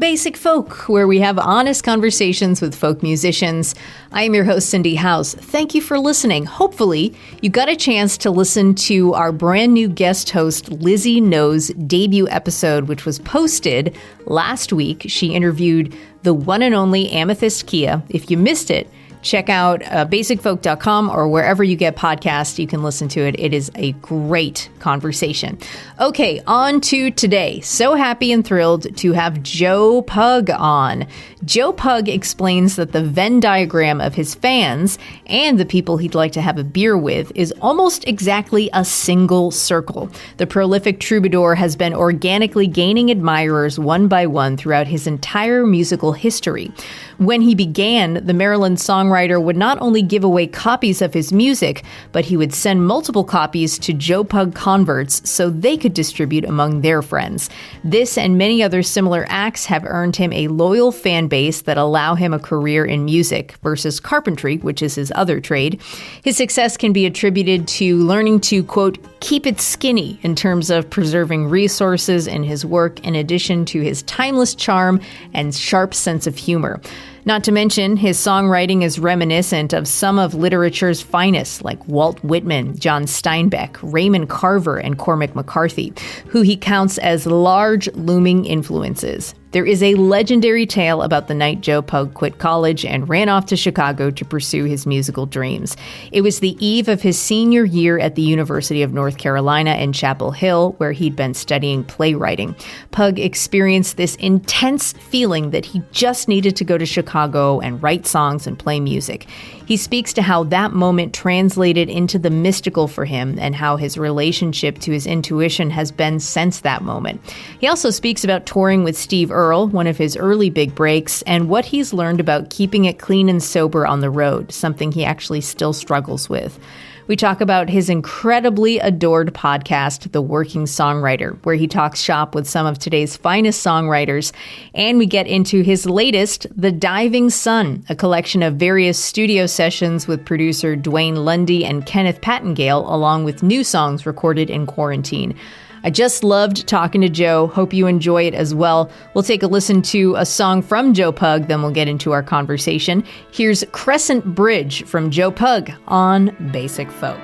Basic Folk, where we have honest conversations with folk musicians. I am your host, Cindy House. Thank you for listening. Hopefully, you got a chance to listen to our brand new guest host, Lizzie No's debut episode, which was posted last week. She interviewed the one and only Amethyst Kia. If you missed it, check out basicfolk.com or wherever you get podcasts. You can listen to it. It is a great conversation. Okay, on to today. So happy and thrilled to have Joe Pug on. Joe Pug explains that the Venn diagram of his fans and the people he'd like to have a beer with is almost exactly a single circle. The prolific troubadour has been organically gaining admirers one by one throughout his entire musical history. When he began, the Maryland songwriter would not only give away copies of his music, but he would send multiple copies to Joe Pug converts so they could distribute among their friends. This and many other similar acts have earned him a loyal fan base that allow him a career in music versus carpentry, which is his other trade. His success can be attributed to learning to, quote, keep it skinny in terms of preserving resources in his work, in addition to his timeless charm and sharp sense of humor. Not to mention, his songwriting is reminiscent of some of literature's finest, like Walt Whitman, John Steinbeck, Raymond Carver, and Cormac McCarthy, who he counts as large, looming influences. There is a legendary tale about the night Joe Pug quit college and ran off to Chicago to pursue his musical dreams. It was the eve of his senior year at the University of North Carolina in Chapel Hill, where he'd been studying playwriting. Pug experienced this intense feeling that he just needed to go to Chicago and write songs and play music. He speaks to how that moment translated into the mystical for him and how his relationship to his intuition has been since that moment. He also speaks about touring with Steve Earle, one of his early big breaks, and what he's learned about keeping it clean and sober on the road, something he actually still struggles with. We talk about his incredibly adored podcast, The Working Songwriter, where he talks shop with some of today's finest songwriters. And we get into his latest, The Diving Sun, a collection of various studio sessions with producer Duane Lundy and Kenneth Pattingale, along with new songs recorded in quarantine. I just loved talking to Joe. Hope you enjoy it as well. We'll take a listen to a song from Joe Pug, then we'll get into our conversation. Here's Crescent Bridge from Joe Pug on Basic Folk.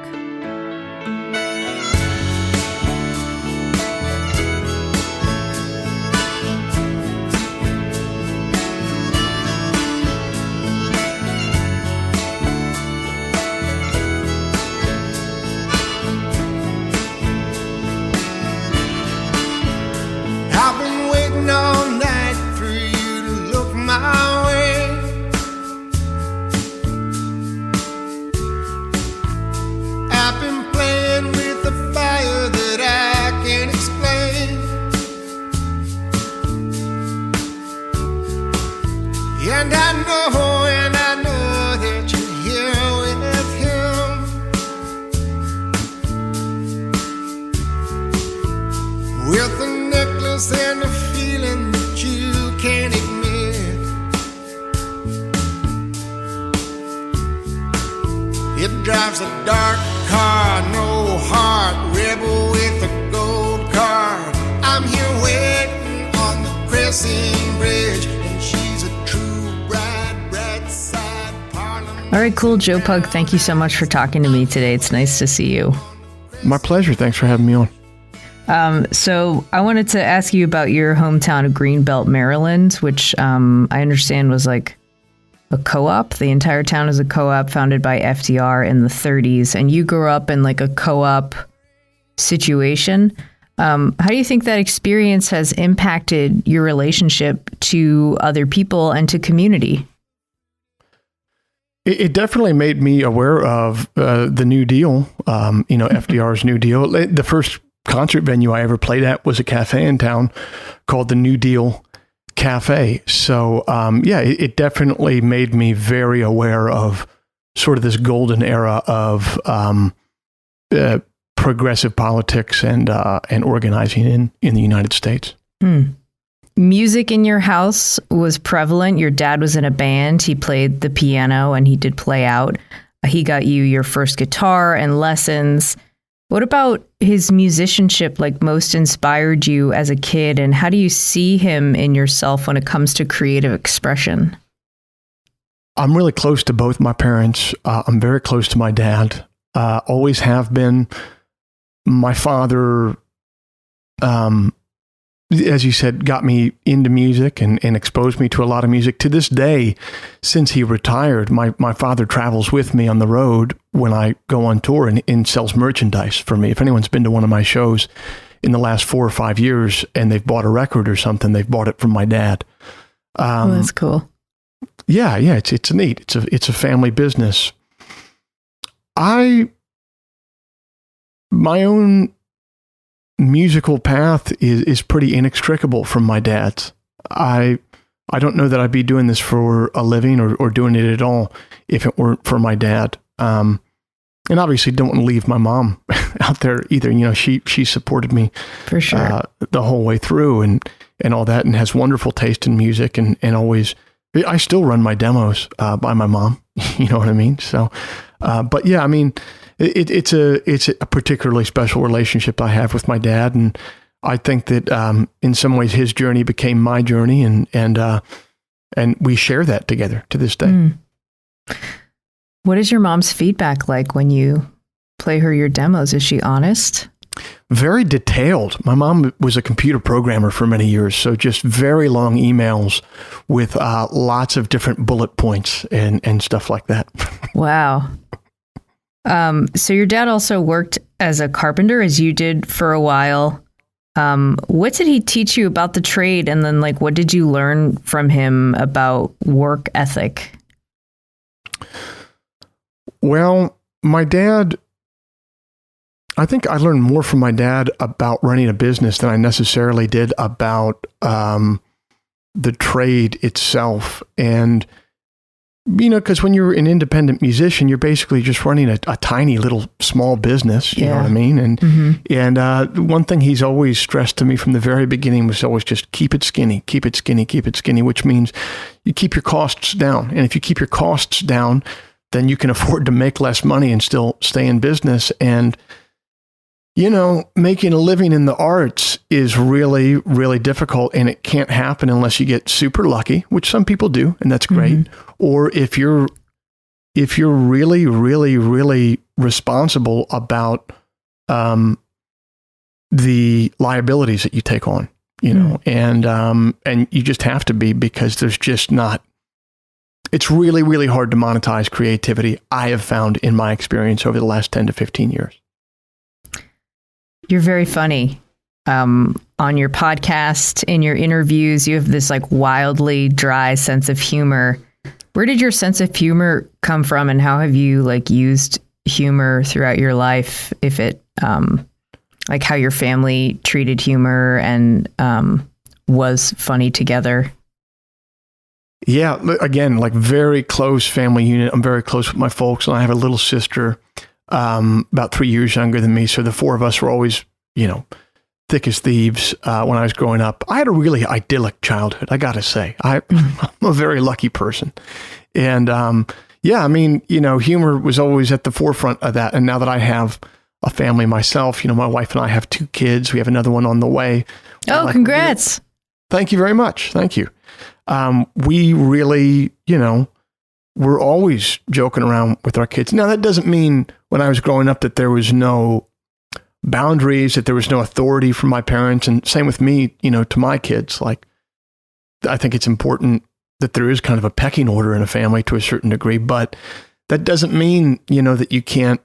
And I know that you're here with him, with a necklace and a feeling that you can't admit. It drives a dark car, no heart, rebel with a gold card. I'm here waiting on the Crescent Bridge. All right, cool. Joe Pug, thank you so much for talking to me today. It's nice to see you. My pleasure. Thanks for having me on. So I wanted to ask you about your hometown of Greenbelt, Maryland, which I understand was like a co-op. The entire town is a co-op founded by FDR in the 30s. And you grew up in like a co-op situation. How do you think that experience has impacted your relationship to other people and to community? It definitely made me aware of the New Deal, FDR's New Deal. The first concert venue I ever played at was a cafe in town called the New Deal Cafe. So, it definitely made me very aware of sort of this golden era of progressive politics and organizing in the United States. Music in your house was prevalent. Your dad was in a band. He played the piano and he did play out. He got you your first guitar and lessons. What about his musicianship most inspired you as a kid, and how do you see him in yourself when it comes to creative expression? I'm really close to both my parents. I'm very close to my dad. Always have been. My father, as you said, got me into music and exposed me to a lot of music. To this day, since he retired, my father travels with me on the road when I go on tour and sells merchandise for me. If anyone's been to one of my shows in the last 4 or 5 years and they've bought a record or something, they've bought it from my dad. That's cool. Yeah, it's neat. It's a family business. My own musical path is pretty inextricable from my dad's. I don't know that I'd be doing this for a living or doing it at all if it weren't for my dad. And obviously don't want to leave my mom out there either. You know, she supported me for sure the whole way through and all that, and has wonderful taste in music and always, I still run my demos by my mom. You know what I mean? So, but yeah, I mean, it's a particularly special relationship I have with my dad, and I think that in some ways his journey became my journey, and we share that together to this day. Mm. What is your mom's feedback like when you play her your demos? Is she honest? Very detailed. My mom was a computer programmer for many years, so just very long emails with lots of different bullet points and stuff like that. Wow. So your dad also worked as a carpenter, as you did for a while. What did he teach you about the trade? And then what did you learn from him about work ethic? Well, my dad, I think I learned more from my dad about running a business than I necessarily did about the trade itself. And because when you're an independent musician, you're basically just running a tiny little small business, you know what I mean? And one thing he's always stressed to me from the very beginning was always just keep it skinny, which means you keep your costs down. And if you keep your costs down, then you can afford to make less money and still stay in business. And making a living in the arts is really, really difficult, and it can't happen unless you get super lucky, which some people do, and that's great. Mm-hmm. Or if you're really, really, really responsible about the liabilities that you take on, and you just have to be, because there's just not. It's really, really hard to monetize creativity, I have found in my experience over the last 10 to 15 years. You're very funny. On your podcast, in your interviews, you have this wildly dry sense of humor. Where did your sense of humor come from, and how have you used humor throughout your life? If it how your family treated humor and was funny together? Yeah, again, very close family unit. I'm very close with my folks, and I have a little sister about 3 years younger than me. So the four of us were always, thick as thieves when I was growing up. I had a really idyllic childhood, I got to say. I'm a very lucky person. And humor was always at the forefront of that. And now that I have a family myself, my wife and I have 2 kids. We have another one on the way. Oh, congrats. Thank you very much. Thank you. We really, we're always joking around with our kids. Now, that doesn't mean when I was growing up that there was no boundaries, that there was no authority from my parents, and same with me, to my kids. I think it's important that there is kind of a pecking order in a family to a certain degree, but that doesn't mean, that you can't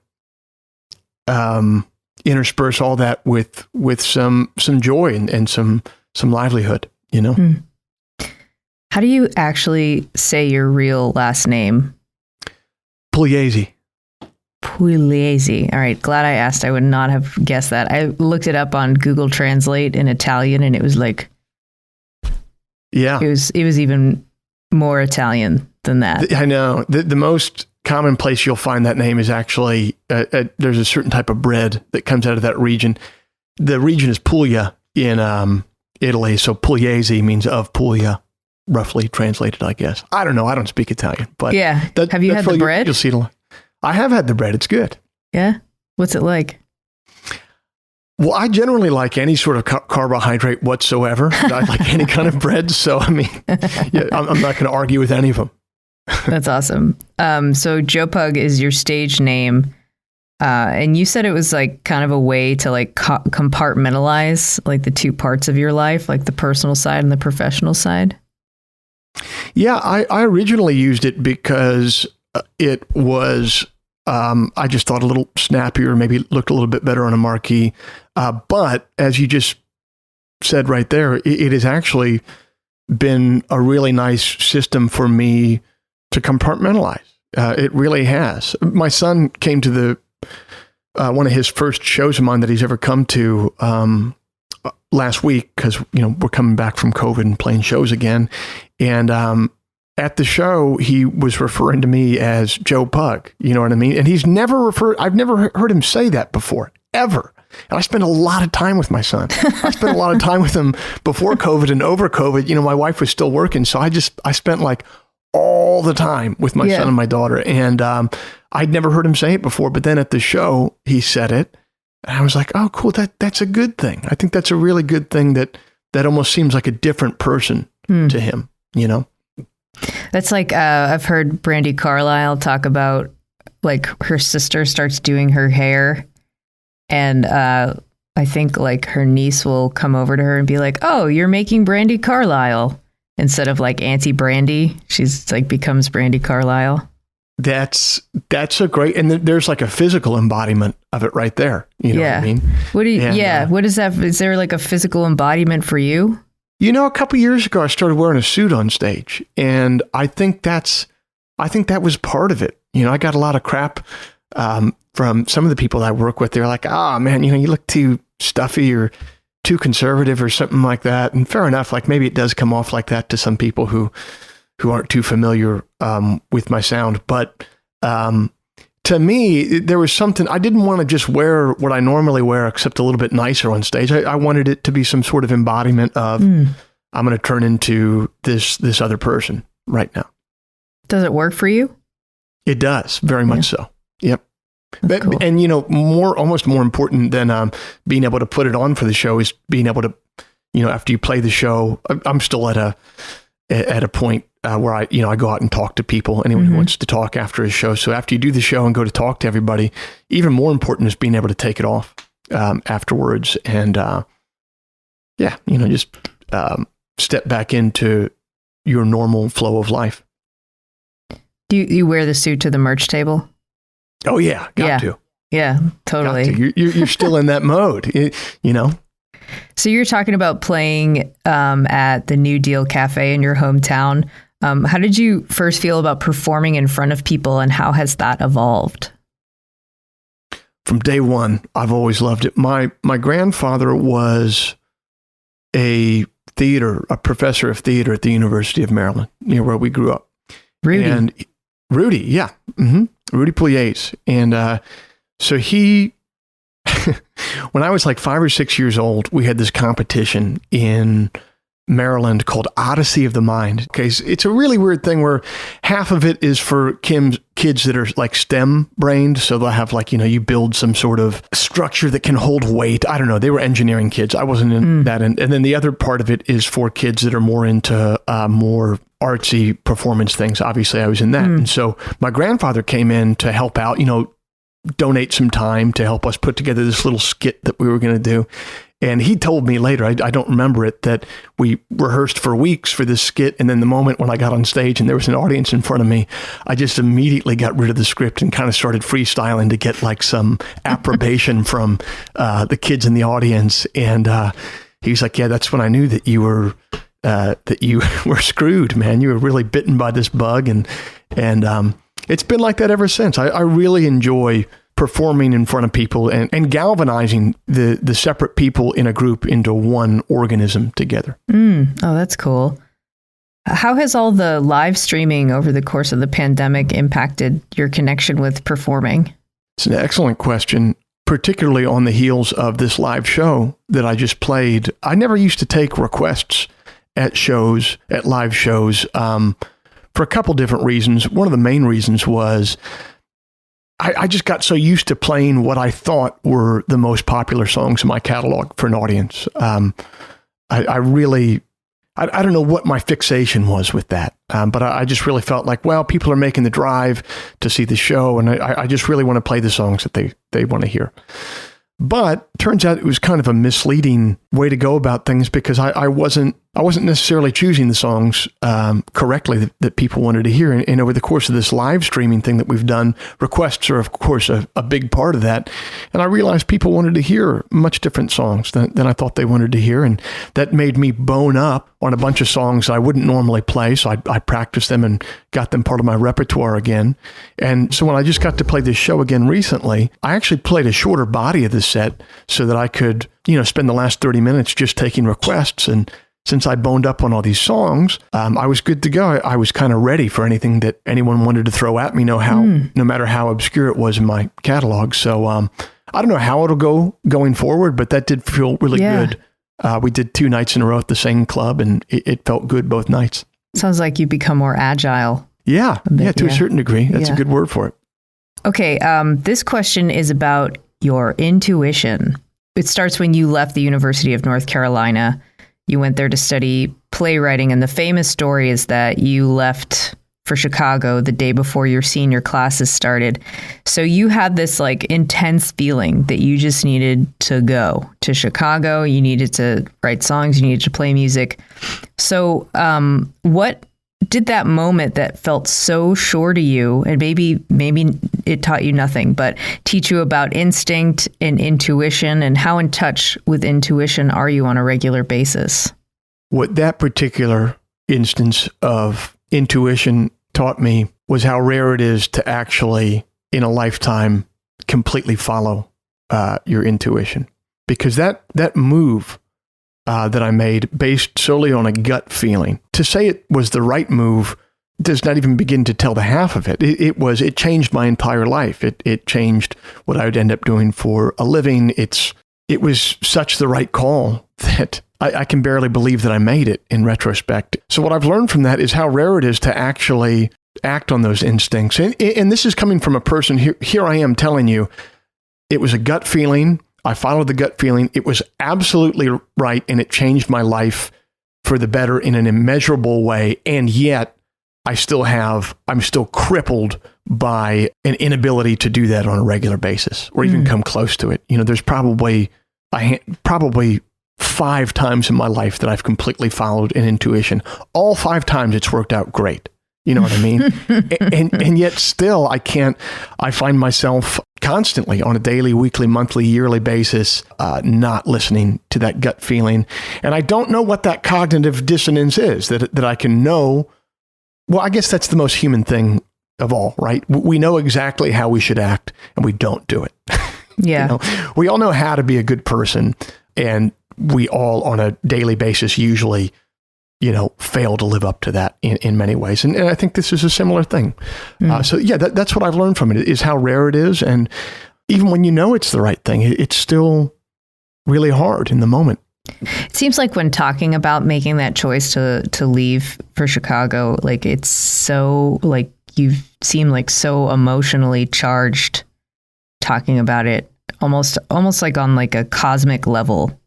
intersperse all that with some joy and some livelihood, Mm. How do you actually say your real last name? Pugliese. Pugliese. All right. Glad I asked. I would not have guessed that. I looked it up on Google Translate in Italian, and it was yeah, it was even more Italian than that. I know. The most common place you'll find that name is actually, there's a certain type of bread that comes out of that region. The region is Puglia in Italy. So Pugliese means of Puglia. Roughly translated, I guess. I don't know. I don't speak Italian, but yeah. Have you had the bread? You'll see it. I have had the bread. It's good. Yeah. What's it like? Well, I generally like any sort of carbohydrate whatsoever. I like any kind of bread. So, I mean, yeah, I'm not going to argue with any of them. That's awesome. So Joe Pug is your stage name. And you said it was like kind of a way to like compartmentalize like the two parts of your life, like the personal side and the professional side. Yeah, I originally used it because it was, I just thought a little snappier, maybe looked a little bit better on a marquee. But as you just said right there, it has actually been a really nice system for me to compartmentalize. It really has. My son came to the one of his first shows of mine that he's ever come to last week, because we're coming back from COVID and playing shows again. And at the show, he was referring to me as Joe Pug. You know what I mean? And I've never heard him say that before, ever. And I spent a lot of time with my son. I spent a lot of time with him before COVID and over COVID. My wife was still working. So I spent like all the time with my son and my daughter. And I'd never heard him say it before. But then at the show, he said it. And I was like, oh, cool. That's a good thing. I think that's a really good thing that almost seems like a different person to him, That's like, I've heard Brandy Carlisle talk about like her sister starts doing her hair. And I think like her niece will come over to her and be like, oh, you're making Brandy Carlisle. Instead of like Auntie Brandy, she's like becomes Brandy Carlisle. That's a great, and there's like a physical embodiment of it right there. You know what I mean? What is that? Is there like a physical embodiment for you? A couple years ago, I started wearing a suit on stage, and I think that was part of it. I got a lot of crap from some of the people that I work with. They're like, oh man, you look too stuffy or too conservative or something like that. And fair enough. Like maybe it does come off like that to some people who aren't too familiar with my sound. But to me, there was something, I didn't want to just wear what I normally wear, except a little bit nicer on stage. I wanted it to be some sort of embodiment of, I'm going to turn into this other person right now. Does it work for you? It does. Very much so. Yep. Cool. And, almost more important than being able to put it on for the show is being able to, after you play the show, I'm still at a point where I go out and talk to people, anyone who wants to talk after a show. So after you do the show and go to talk to everybody, even more important is being able to take it off afterwards. And just step back into your normal flow of life. Do you wear the suit to the merch table? Oh yeah, got to. Yeah, totally. Got to. You're still in that mode, So you're talking about playing at the New Deal Cafe in your hometown. How did you first feel about performing in front of people, and how has that evolved? From day one, I've always loved it. My grandfather was a professor of theater at the University of Maryland, near where we grew up. Rudy, yeah. Mm-hmm. Rudy Pugliese. And so he, when I was like 5 or 6 years old, we had this competition in Maryland called Odyssey of the Mind. Okay, so it's a really weird thing where half of it is for kids that are like STEM brained. So they'll have like, you build some sort of structure that can hold weight. I don't know. They were engineering kids. I wasn't in that. And then the other part of it is for kids that are more into more artsy performance things. Obviously I was in that. And so my grandfather came in to help out, donate some time to help us put together this little skit that we were going to do. And he told me later, I don't remember it, that we rehearsed for weeks for this skit. And then the moment when I got on stage and there was an audience in front of me, I just immediately got rid of the script and kind of started freestyling to get like some approbation from the kids in the audience. And he was like, yeah, that's when I knew that you were screwed, man. You were really bitten by this bug. And it's been like that ever since. I really enjoy performing in front of people and galvanizing the separate people in a group into one organism together. Oh, that's cool. How has all the live streaming over the course of the pandemic impacted your connection with performing? It's an excellent question, particularly on the heels of this live show that I just played. I never used to take requests at live shows, for a couple different reasons. One of the main reasons was I just got so used to playing what I thought were the most popular songs in my catalog for an audience. I really, I don't know what my fixation was with that, but I just really felt like, well, people are making the drive to see the show, and I just really want to play the songs that they want to hear. But turns out it was kind of a misleading way to go about things, because I wasn't necessarily choosing the songs correctly that people wanted to hear. And over the course of this live streaming thing that we've done, requests are, of course, a big part of that. And I realized people wanted to hear much different songs than I thought they wanted to hear. And that made me bone up on a bunch of songs I wouldn't normally play. So I practiced them and got them part of my repertoire again. And so when I just got to play this show again recently, I actually played a shorter body of the set so that I could, spend the last 30 minutes just taking requests. And since I boned up on all these songs, I was good to go. I was kind of ready for anything that anyone wanted to throw at me, no matter how obscure it was in my catalog. So I don't know how it'll go going forward, but that did feel really good. We did 2 nights in a row at the same club, and it felt good both nights. Sounds like you become more agile. Yeah, to a certain degree. That's a good word for it. Okay, this question is about your intuition. It starts when you left the University of North Carolina. You went there to study playwriting, and the famous story is that you left for Chicago the day before your senior classes started. So you had this intense feeling that you just needed to go to Chicago. You needed to write songs. You needed to play music. So what did that moment that felt so sure to you, and maybe it taught you nothing, but teach you about instinct and intuition, and how in touch with intuition are you on a regular basis? What that particular instance of intuition taught me was how rare it is to actually, in a lifetime, completely follow your intuition. Because that move that I made based solely on a gut feeling, to say it was the right move does not even begin to tell the half of it. It changed my entire life. It changed what I would end up doing for a living. It was such the right call that I can barely believe that I made it in retrospect. So what I've learned from that is how rare it is to actually act on those instincts. And this is coming from a person, here I am telling you, it was a gut feeling. I followed the gut feeling. It was absolutely right, and it changed my life for the better in an immeasurable way. And yet I'm still crippled by an inability to do that on a regular basis, or even come close to it. There's probably 5 times in my life that I've completely followed an intuition. All 5 times it's worked out great. You know what I mean? and yet still I find myself constantly on a daily, weekly, monthly, yearly basis, not listening to that gut feeling. And I don't know what that cognitive dissonance is that I can know. Well, I guess that's the most human thing of all, right? We know exactly how we should act, and we don't do it. Yeah. We all know how to be a good person, and we all on a daily basis usually fail to live up to that in many ways. And I think this is a similar thing. So that's what I've learned from it, is how rare it is. And even when it's the right thing, it's still really hard in the moment. It seems like when talking about making that choice to leave for Chicago, it's so you seem so emotionally charged talking about it, almost like on a cosmic level.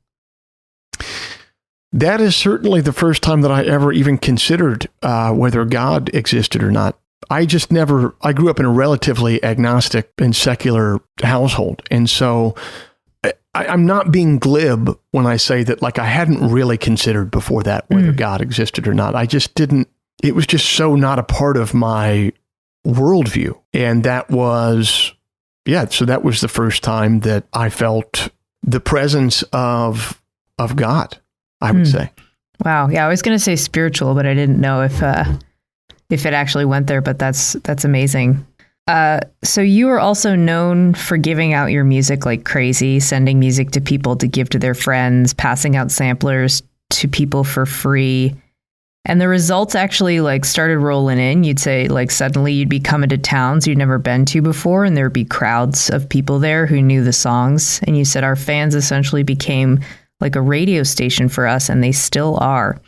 That is certainly the first time that I ever even considered whether God existed or not. I grew up in a relatively agnostic and secular household. And so I'm not being glib when I say that I hadn't really considered before that whether God existed or not. I just didn't, it was just so not a part of my worldview. And that was, so that was the first time that I felt the presence of God, I would say. Wow. Yeah, I was going to say spiritual, but I didn't know if it actually went there, but that's amazing. So you are also known for giving out your music like crazy, sending music to people to give to their friends, passing out samplers to people for free. And the results actually started rolling in. You'd say suddenly you'd be coming to towns you'd never been to before, and there'd be crowds of people there who knew the songs. And you said our fans essentially became like a radio station for us, and they still are.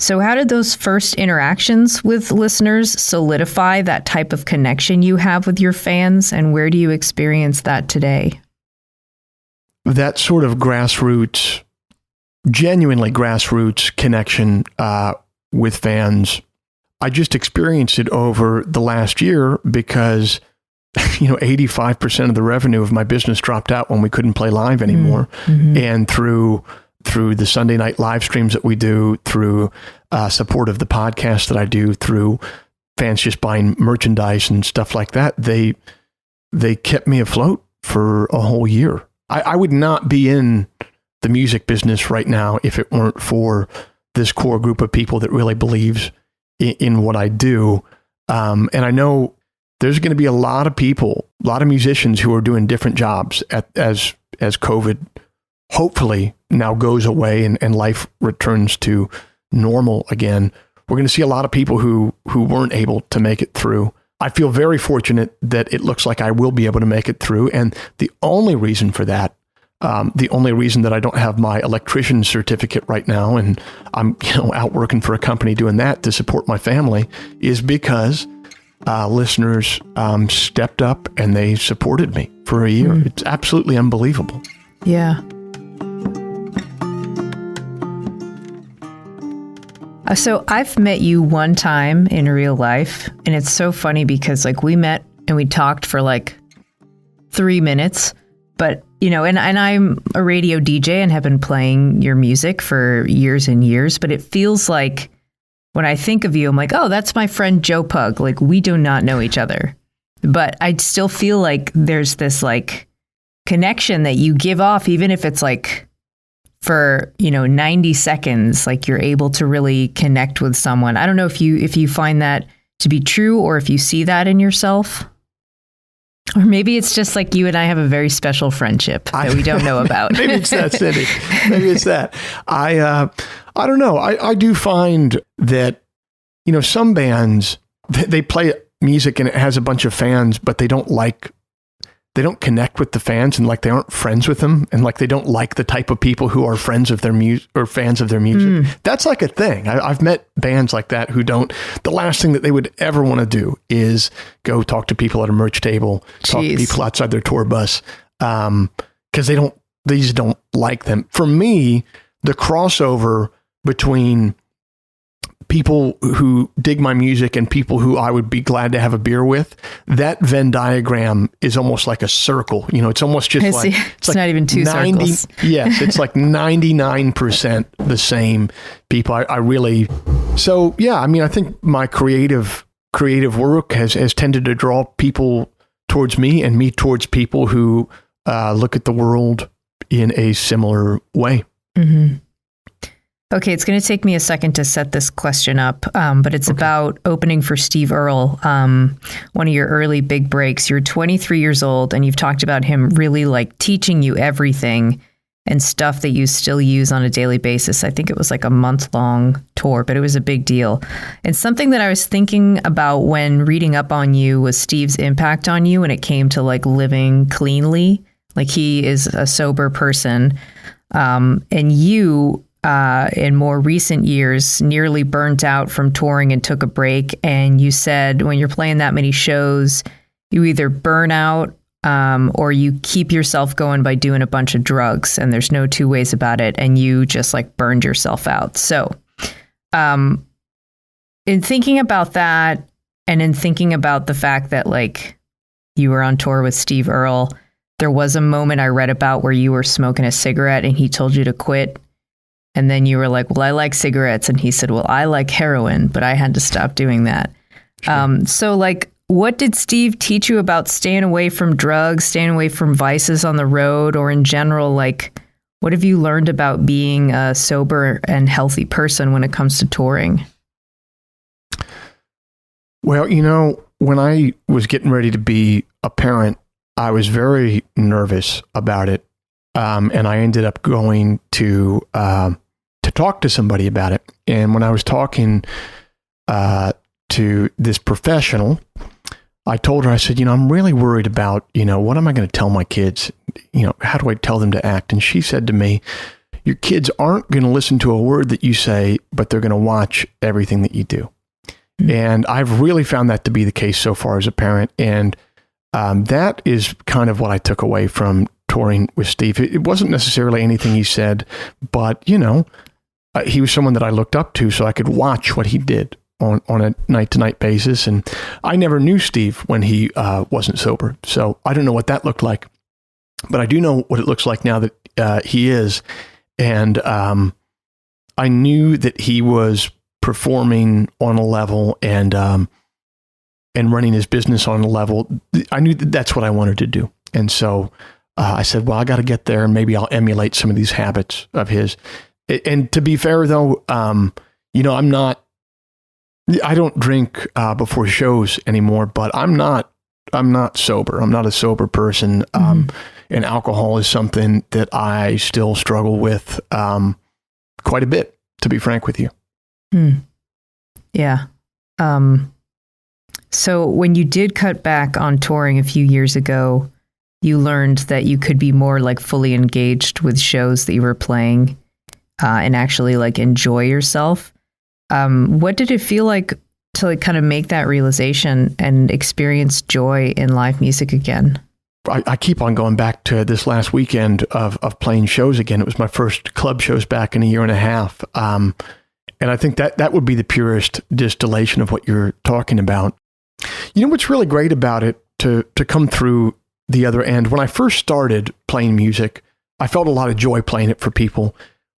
So how did those first interactions with listeners solidify that type of connection you have with your fans, and where do you experience that today? That sort of grassroots, genuinely grassroots connection with fans, I just experienced it over the last year because 85% of the revenue of my business dropped out when we couldn't play live anymore. Mm-hmm. And through the Sunday night live streams that we do, through support of the podcast that I do, through fans just buying merchandise and stuff like that, they kept me afloat for a whole year. I would not be in the music business right now if it weren't for this core group of people that really believes in what I do. And I know there's going to be a lot of people, a lot of musicians who are doing different jobs as COVID hopefully now goes away and life returns to normal again. We're going to see a lot of people who weren't able to make it through. I feel very fortunate that it looks like I will be able to make it through. And the only reason for that, the only reason that I don't have my electrician certificate right now, and I'm out working for a company doing that to support my family, is because listeners stepped up and they supported me for a year. It's absolutely unbelievable. Yeah. So I've met you one time in real life, and it's so funny because we met and we talked for 3 minutes, but and I'm a radio DJ and have been playing your music for years and years, but it feels like when I think of you, I'm like, oh, that's my friend Joe Pug. We do not know each other, but I still feel like there's this connection that you give off, even if it's for 90 seconds, you're able to really connect with someone. I don't know if you find that to be true, or if you see that in yourself, or maybe it's just you and I have a very special friendship that we don't know about. Maybe it's that, Cindy. Maybe it's that. I don't know. I do find that some bands, they play music and it has a bunch of fans, but they don't connect with the fans, and they aren't friends with them, and they don't like the type of people who are friends of their music or fans of their music. That's a thing. I've met bands like that who don't. The last thing that they would ever want to do is go talk to people at a merch table, talk to people outside their tour bus, because they just don't like them. For me, the crossover between people who dig my music and people who I would be glad to have a beer with, that Venn diagram is almost like a circle. It's almost just it's not even two circles. Yes, it's 99% the same people. I think my creative work has tended to draw people towards me and me towards people who look at the world in a similar way. Mm-hmm. Okay, it's going to take me a second to set this question up, but it's about opening for Steve Earle, one of your early big breaks. You're 23 years old, and you've talked about him really teaching you everything and stuff that you still use on a daily basis. I think it was a month-long tour, but it was a big deal. And something that I was thinking about when reading up on you was Steve's impact on you when it came to living cleanly. He is a sober person, and you in more recent years nearly burnt out from touring and took a break. And you said when you're playing that many shows, you either burn out or you keep yourself going by doing a bunch of drugs, and there's no two ways about it. And you just burned yourself out. So in thinking about that, and in thinking about the fact that you were on tour with Steve Earle, there was a moment I read about where you were smoking a cigarette and he told you to quit. And then you were like, well, I like cigarettes. And he said, well, I like heroin, but I had to stop doing that. Sure. So what did Steve teach you about staying away from drugs, staying away from vices on the road, or in general, what have you learned about being a sober and healthy person when it comes to touring? Well, when I was getting ready to be a parent, I was very nervous about it. And I ended up going to talk to somebody about it. And when I was talking to this professional, I told her, I said, I'm really worried about, what am I going to tell my kids? How do I tell them to act? And she said to me, your kids aren't going to listen to a word that you say, but they're going to watch everything that you do. Mm-hmm. And I've really found that to be the case so far as a parent. And that is kind of what I took away from touring with Steve. It wasn't necessarily anything he said, but, you know, he was someone that I looked up to, so I could watch what he did on a night-to-night basis. And I never knew Steve when he wasn't sober. So I don't know what that looked like, but I do know what it looks like now that he is. And I knew that he was performing on a level and running his business on a level. I knew that that's what I wanted to do. And so I said, well, I got to get there and maybe I'll emulate some of these habits of his. And to be fair though, you know, I don't drink before shows anymore, but I'm not sober. I'm not a sober person. And alcohol is something that I still struggle with quite a bit, to be frank with you. Yeah. So when you did cut back on touring a few years ago, you learned that you could be more like fully engaged with shows that you were playing and actually like enjoy yourself. What did it feel like to like kind of make that realization and experience joy in live music again? I keep on going back to this last weekend of playing shows again. It was my first club shows back in a year and a half. And I think that would be the purest distillation of what you're talking about. You know, what's really great about it to come through the other end. When I first started playing music, I felt a lot of joy playing it for people,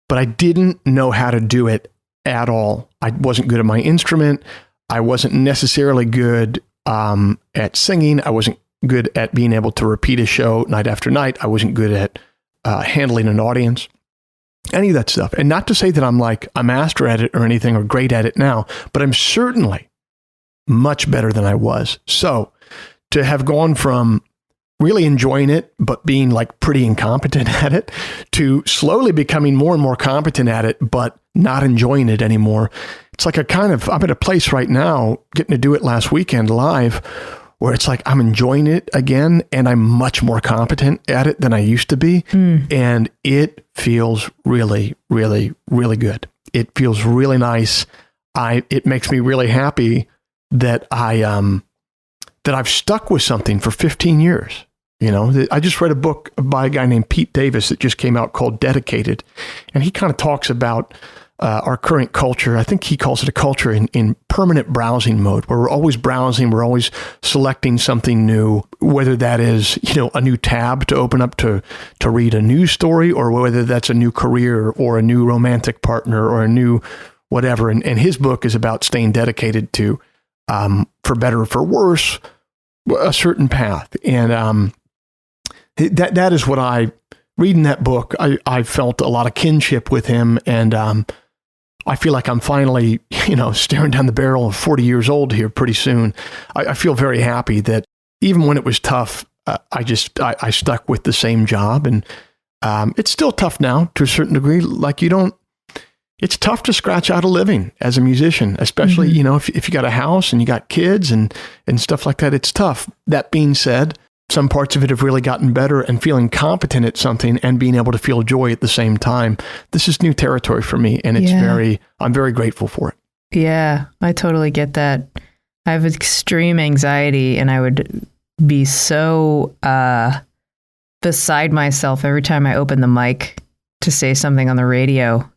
but I didn't know how to do it at all. I wasn't good at my instrument. I wasn't necessarily good at singing. I wasn't good at being able to repeat a show night after night. I wasn't good at handling an audience, any of that stuff. And not to say that I'm like a master at it or anything or great at it now, but I'm certainly much better than I was. So to have gone from really enjoying it, but being like pretty incompetent at it, to slowly becoming more and more competent at it, but not enjoying it anymore. It's like I'm at a place right now, getting to do it last weekend live, where it's like I'm enjoying it again, and I'm much more competent at it than I used to be. And it feels really, really, really good. It feels really nice. It makes me really happy that I've stuck with something for 15 years. You know, I just read a book by a guy named Pete Davis that just came out called Dedicated. And he kind of talks about our current culture. I think he calls it a culture in permanent browsing mode, where we're always browsing, we're always selecting something new, whether that is, you know, a new tab to open up to read a news story, or whether that's a new career or a new romantic partner or a new whatever. And his book is about staying dedicated to, for better or for worse, a certain path. And that is what reading that book, I felt a lot of kinship with him. And I feel like I'm finally, you know, staring down the barrel of 40 years old here pretty soon. I feel very happy that even when it was tough, I stuck with the same job. And it's still tough now to a certain degree. Like it's tough to scratch out a living as a musician, especially, you know, if you got a house and you got kids and stuff like that, it's tough. That being said, some parts of it have really gotten better, and feeling competent at something and being able to feel joy at the same time. This is new territory for me, and I'm very grateful for it. Yeah, I totally get that. I have extreme anxiety, and I would be so beside myself every time I open the mic to say something on the radio.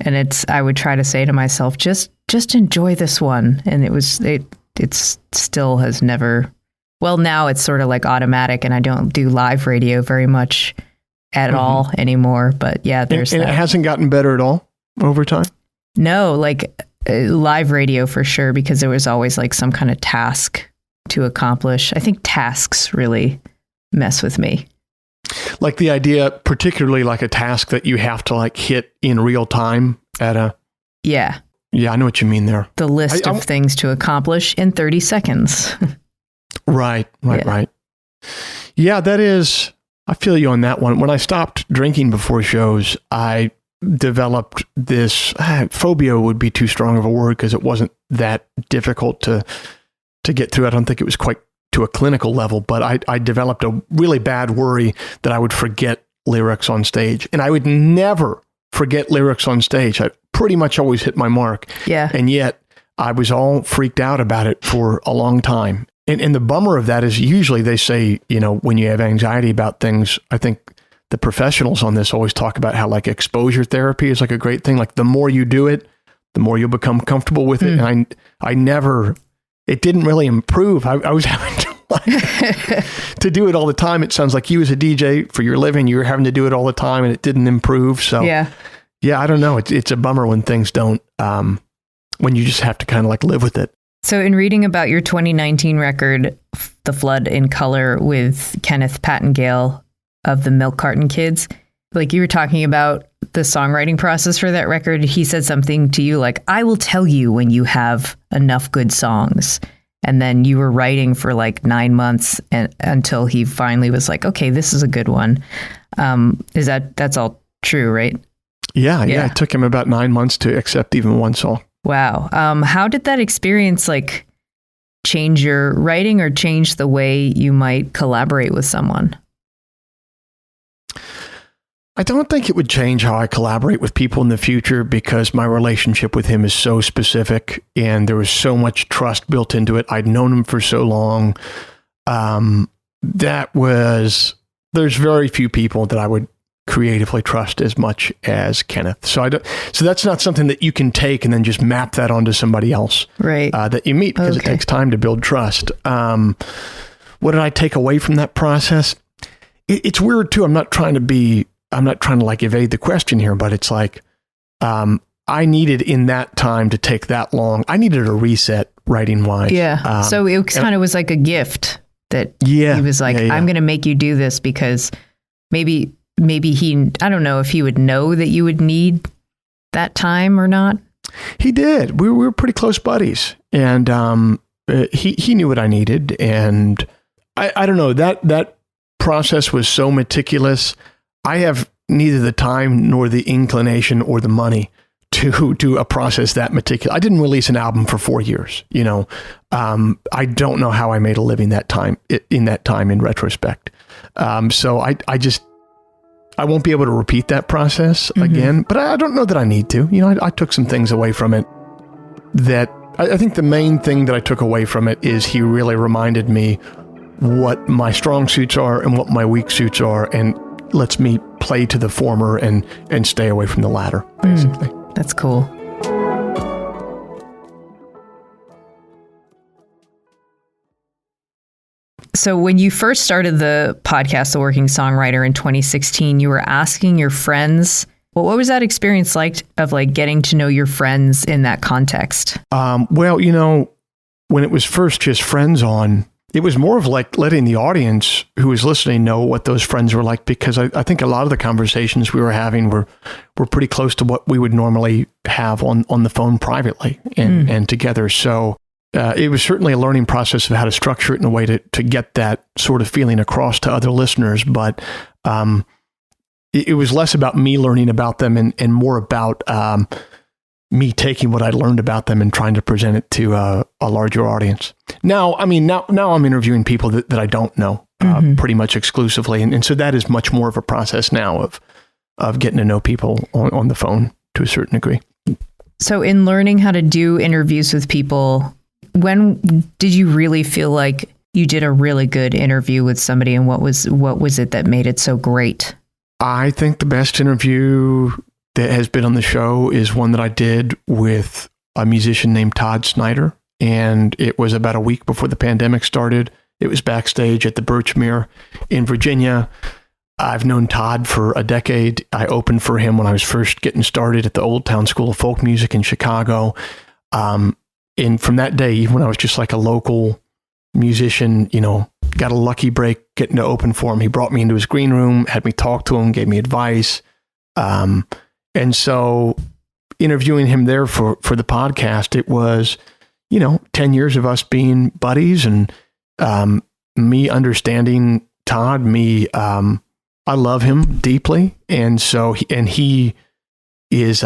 And I would try to say to myself, just enjoy this one. And it still has never. Well, now it's sort of like automatic, and I don't do live radio very much at all anymore. But yeah, there's and that. It hasn't gotten better at all over time? No, like live radio for sure, because there was always like some kind of task to accomplish. I think tasks really mess with me. Like the idea, particularly like a task that you have to like hit in real time at a... Yeah. Yeah, I know what you mean there. The list of things to accomplish in 30 seconds. Right. Yeah, that is, I feel you on that one. When I stopped drinking before shows, I developed this, phobia would be too strong of a word because it wasn't that difficult to get through. I don't think it was quite to a clinical level, but I developed a really bad worry that I would forget lyrics on stage. And I would never forget lyrics on stage. I pretty much always hit my mark. Yeah. And yet I was all freaked out about it for a long time. And the bummer of that is usually they say, when you have anxiety about things, I think the professionals on this always talk about how like exposure therapy is like a great thing. Like the more you do it, the more you'll become comfortable with it. And it didn't really improve. I was having to do it all the time. It sounds like you as a DJ for your living, you were having to do it all the time and it didn't improve. So yeah, I don't know. It's a bummer when things don't, when you just have to kind of like live with it. So in reading about your 2019 record, The Flood in Color with Kenneth Pattingale of the Milk Carton Kids, like you were talking about the songwriting process for that record, he said something to you like, I will tell you when you have enough good songs. And then you were writing for like 9 months until he finally was like, okay, this is a good one. That's all true, right? Yeah. It took him about 9 months to accept even one song. Wow. How did that experience like change your writing or change the way you might collaborate with someone? I don't think it would change how I collaborate with people in the future because my relationship with him is so specific and there was so much trust built into it. I'd known him for so long. There's very few people that I would creatively trust as much as Kenneth. So that's not something that you can take and then just map that onto somebody else, right? That you meet because it takes time to build trust. What did I take away from that process? It's weird too. I'm not trying to like evade the question here, but it's like, I needed in that time to take that long. I needed a reset writing wise. Yeah. So it kind of was like a gift that he was like, I'm going to make you do this because maybe I don't know if he would know that you would need that time or not. He did. We were pretty close buddies and, he knew what I needed. And I don't know, that process was so meticulous. I have neither the time nor the inclination or the money to do a process that meticulous. I didn't release an album for 4 years. I don't know how I made a living in that time in retrospect. So I won't be able to repeat that process again, but I don't know that I need to. I took some things away from it that I think the main thing that I took away from it is he really reminded me what my strong suits are and what my weak suits are, and lets me play to the former and stay away from the latter, basically. That's cool. So when you first started the podcast, The Working Songwriter, in 2016, you were asking your friends, well, what was that experience like of like getting to know your friends in that context? Well, when it was first just friends on, it was more of like letting the audience who was listening know what those friends were like, because I think a lot of the conversations we were having were pretty close to what we would normally have on the phone privately and together. So it was certainly a learning process of how to structure it in a way to get that sort of feeling across to other listeners. But it was less about me learning about them and more about me taking what I learned about them and trying to present it to a larger audience. Now I'm interviewing people that I don't know pretty much exclusively. And so that is much more of a process now of getting to know people on the phone to a certain degree. So in learning how to do interviews with people, when did you really feel like you did a really good interview with somebody, and what was it that made it so great? I think the best interview that has been on the show is one that I did with a musician named Todd Snyder. And it was about a week before the pandemic started. It was backstage at the Birchmere in Virginia. I've known Todd for a decade. I opened for him when I was first getting started at the Old Town School of Folk Music in Chicago. And from that day, even when I was just like a local musician, got a lucky break getting to open for him. He brought me into his green room, had me talk to him, gave me advice. And so interviewing him there for the podcast, it was, 10 years of us being buddies and me understanding Todd, I love him deeply. And so, he is,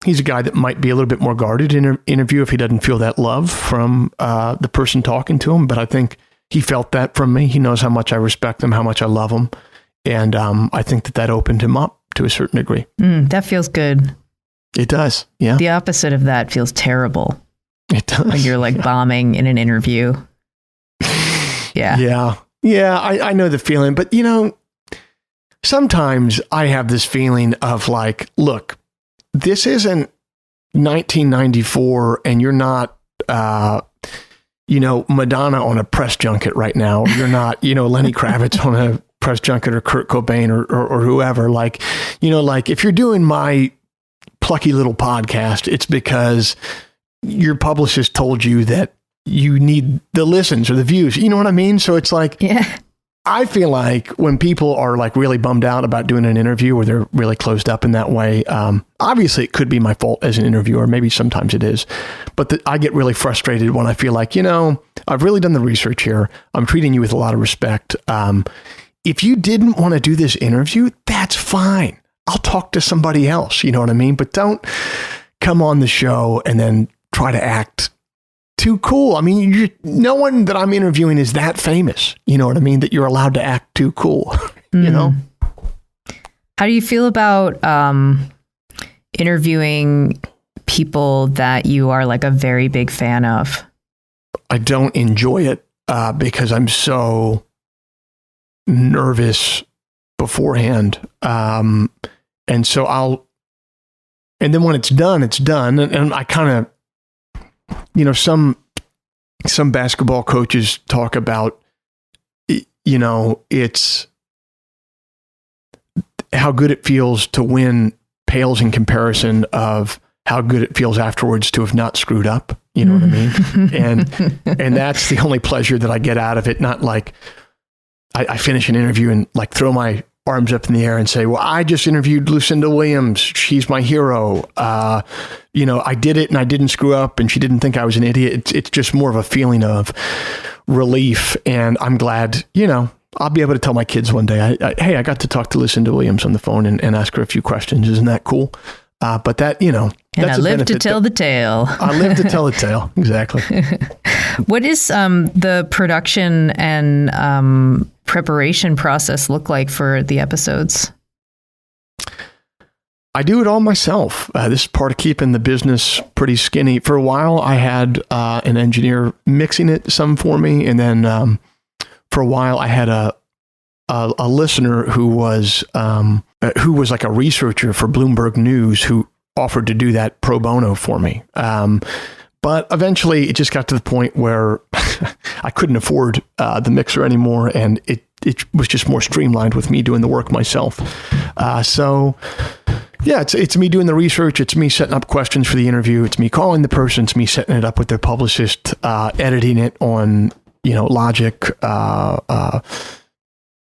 he's a guy that might be a little bit more guarded in an interview if he doesn't feel that love from the person talking to him. But I think he felt that from me. He knows how much I respect him, how much I love him. And I think that opened him up to a certain degree. That feels good. It does. Yeah. The opposite of that feels terrible. It does. When you're like bombing in an interview. Yeah. Yeah. Yeah. I know the feeling, but sometimes I have this feeling of like, look, this isn't 1994 and you're not, Madonna on a press junket right now. You're not, Lenny Kravitz on a press junket or Kurt Cobain or whoever. Like, if you're doing my plucky little podcast, it's because your publicist told you that you need the listens or the views. You know what I mean? So it's like, yeah. I feel like when people are like really bummed out about doing an interview or they're really closed up in that way, obviously it could be my fault as an interviewer. Maybe sometimes it is, but I get really frustrated when I feel like, I've really done the research here. I'm treating you with a lot of respect. If you didn't want to do this interview, that's fine. I'll talk to somebody else. You know what I mean? But don't come on the show and then try to act too cool. I mean, no one that I'm interviewing is that famous. You know what I mean? That you're allowed to act too cool, How do you feel about interviewing people that you are like a very big fan of? I don't enjoy it because I'm so nervous beforehand. And so and then when it's done, it's done. And I kind of, some basketball coaches talk about, it's how good it feels to win pales in comparison of how good it feels afterwards to have not screwed up. You know what I mean? And that's the only pleasure that I get out of it. Not like I finish an interview and like throw my arms up in the air and say, well, I just interviewed Lucinda Williams. She's my hero. I did it and I didn't screw up and she didn't think I was an idiot. It's just more of a feeling of relief. And I'm glad, I'll be able to tell my kids one day, hey, I got to talk to Lucinda Williams on the phone and ask her a few questions. Isn't that cool? But that, and I live to tell the tale. I live to tell the tale. Exactly. What is the production and preparation process look like for the episodes? I do it all myself. This is part of keeping the business pretty skinny. For a while, I had an engineer mixing it some for me. And then for a while, I had a listener who was like a researcher for Bloomberg News who offered to do that pro bono for me. But eventually it just got to the point where I couldn't afford the mixer anymore. And it was just more streamlined with me doing the work myself. So yeah, it's me doing the research. It's me setting up questions for the interview. It's me calling the person. It's me setting it up with their publicist, editing it on, Logic,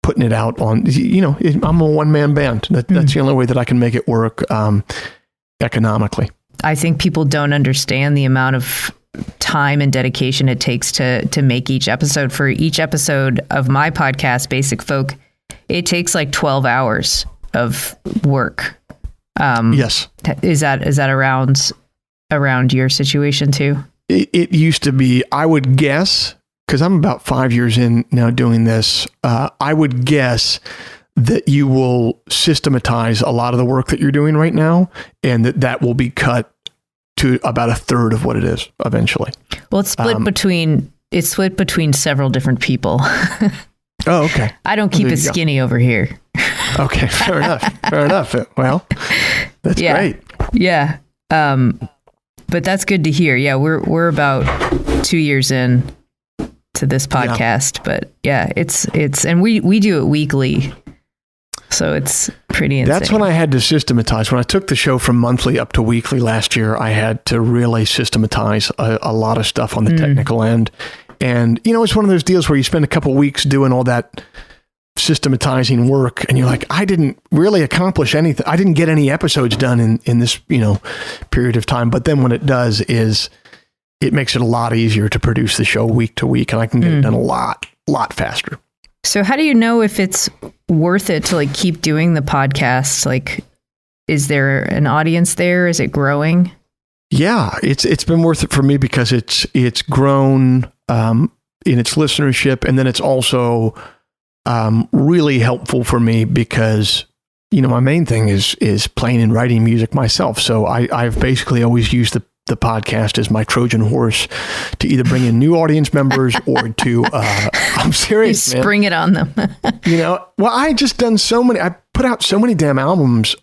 putting it out on, I'm a one-man band. That's the only way that I can make it work economically. I think people don't understand the amount of time and dedication it takes to make each episode. For each episode of my podcast, Basic Folk, it takes like 12 hours of work. Yes. Is that around your situation too? It used to be, I would guess, because I'm about 5 years in now doing this, I would guess that you will systematize a lot of the work that you're doing right now, and that will be cut to about a third of what it is eventually. Well, it's split between several different people. Oh, okay. I don't keep it skinny over here. Okay, fair enough. Fair enough. Well, that's great. Yeah. But that's good to hear. Yeah, we're about 2 years in to this podcast, but yeah, it's and we do it weekly. So it's pretty insane. That's when I had to systematize. When I took the show from monthly up to weekly last year, I had to really systematize a lot of stuff on the technical end. And, it's one of those deals where you spend a couple of weeks doing all that systematizing work and you're like, I didn't really accomplish anything. I didn't get any episodes done in this, period of time. But then when it does it makes it a lot easier to produce the show week to week, and I can get it done a lot faster. So how do you know if it's worth it to keep doing the podcast? Is there an audience there? Is it growing? Yeah, it's been worth it for me because it's grown in its listenership, and then it's also really helpful for me because my main thing is playing and writing music myself. So I've basically always used the podcast as my Trojan horse to either bring in new audience members or to, I'm serious, You spring it on them. I just done I put out so many damn albums.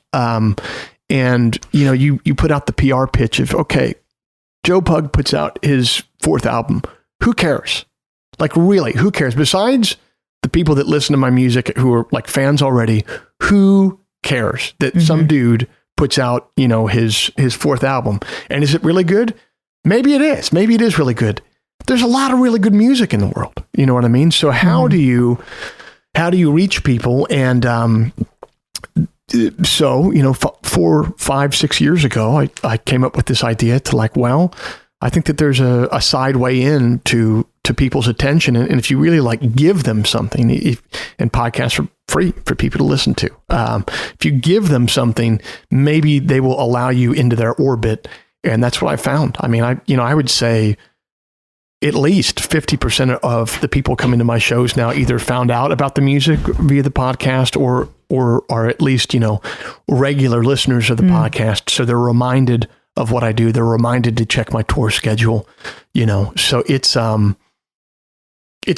And you put out the PR pitch of, okay, Joe Pug puts out his 4th album. Who cares? Like, really, who cares? Besides the people that listen to my music who are like fans already, who cares that some dude puts out, his 4th album? And is it really good? Maybe it is. Maybe it is really good. There's a lot of really good music in the world. You know what I mean? So how do you reach people? And, so, 4, 5, 6 years ago, I came up with this idea to I think that there's a side way in to people's attention. And if you really give them something, and podcasts are free for people to listen to. If you give them something, maybe they will allow you into their orbit. And that's what I found. I mean, I would say at least 50% of the people coming to my shows now either found out about the music via the podcast or are at least, regular listeners of the podcast. So they're reminded of what I do. They're reminded to check my tour schedule, so it's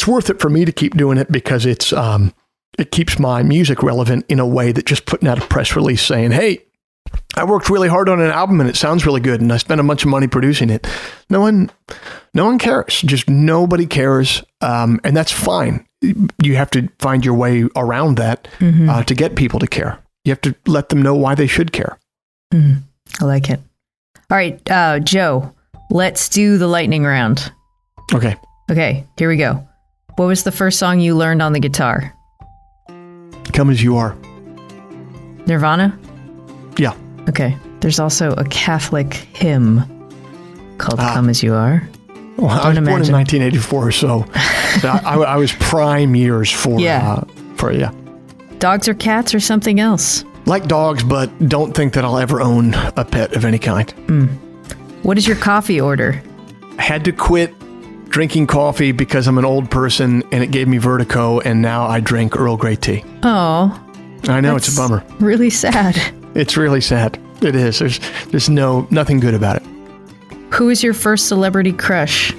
worth it for me to keep doing it because it keeps my music relevant in a way that just putting out a press release saying, hey, I worked really hard on an album and it sounds really good and I spent a bunch of money producing it. No one cares. Just nobody cares. And that's fine. You have to find your way around that to get people to care. You have to let them know why they should care. I like it. All right, Joe, let's do the lightning round. Okay, here we go. What was the first song you learned on the guitar? Come As You Are. Nirvana? Yeah. Okay. There's also a Catholic hymn called Come As You Are. Well, I was born in 1984, so I was prime years for Dogs or cats or something else? Like dogs, but don't think that I'll ever own a pet of any kind. What is your coffee order? I had to quit drinking coffee because I'm an old person and it gave me vertigo, and now I drink Earl Grey tea. Oh. I know, it's a bummer. Really sad. It's really sad. It is. There's nothing good about it. Who is your first celebrity crush?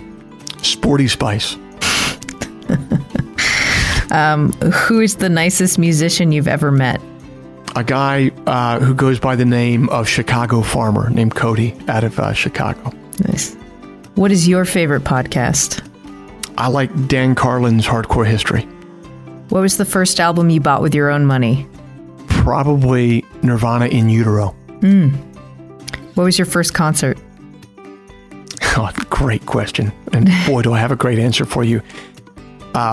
Sporty Spice. Who is the nicest musician you've ever met? A guy who goes by the name of Chicago Farmer named Cody out of Chicago. Nice. What is your favorite podcast? I like Dan Carlin's Hardcore History. What was the first album you bought with your own money? Probably Nirvana In Utero. What was your first concert? Oh, great question. And boy, do I have a great answer for you.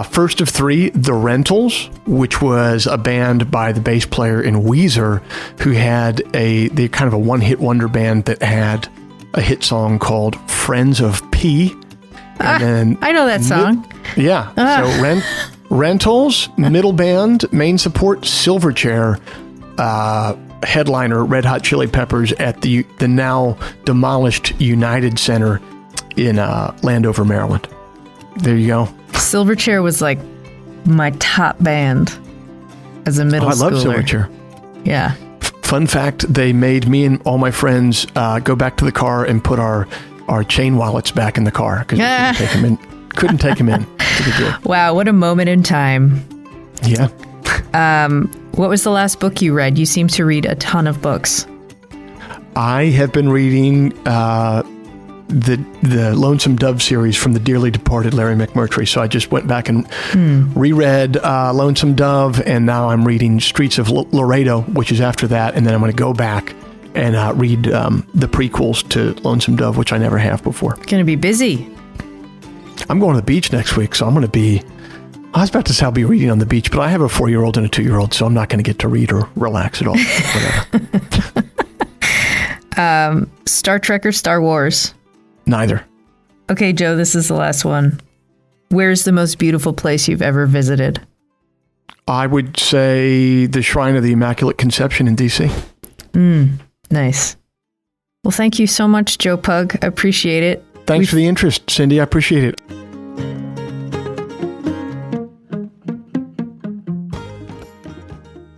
First of 3, The Rentals, which was a band by the bass player in Weezer, who had they kind of a one-hit wonder band that had a hit song called Friends of P. And then I know that song. So Rentals, middle band, main support, Silverchair, headliner, Red Hot Chili Peppers at the now demolished United Center in Landover, Maryland. There you go. Silverchair was like my top band as a middle schooler. I love Silverchair. Yeah. Fun fact, they made me and all my friends go back to the car and put our chain wallets back in the car because we couldn't take them in to the door. Wow, what a moment in time. Yeah. What was the last book you read? You seem to read a ton of books. I have been reading the Lonesome Dove series from the dearly departed Larry McMurtry. So I just went back and reread Lonesome Dove, and now I'm reading Streets of Laredo, which is after that, and then I'm going to go back and read the prequels to Lonesome Dove, which I never have before. Going to be busy. I'm going to the beach next week, so I'm going to be... I was about to say I'll be reading on the beach, but I have a 4-year-old and a 2-year-old, so I'm not going to get to read or relax at all. Star Trek or Star Wars? Neither. Okay, Joe, this is the last one. Where's the most beautiful place you've ever visited? I would say the Shrine of the Immaculate Conception in D.C. Nice. Well, thank you so much, Joe Pug. I appreciate it. Thanks for the interest, Cindy. I appreciate it.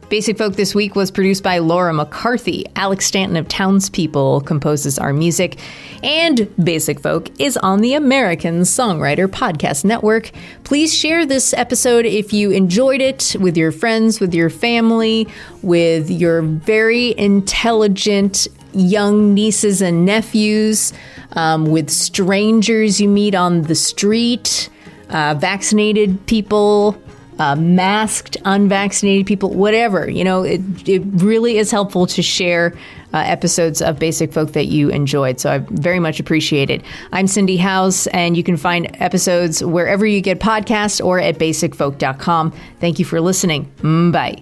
Basic Folk this week was produced by Laura McCarthy. Alex Stanton of Townspeople composes our music. And Basic Folk is on the American Songwriter Podcast Network. Please share this episode if you enjoyed it with your friends, with your family, with your very intelligent young nieces and nephews, with strangers you meet on the street, vaccinated people, masked, unvaccinated people, whatever. It really is helpful to share episodes of Basic Folk that you enjoyed. So I very much appreciate it. I'm Cindy Howes, and you can find episodes wherever you get podcasts or at basicfolk.com. Thank you for listening. Bye.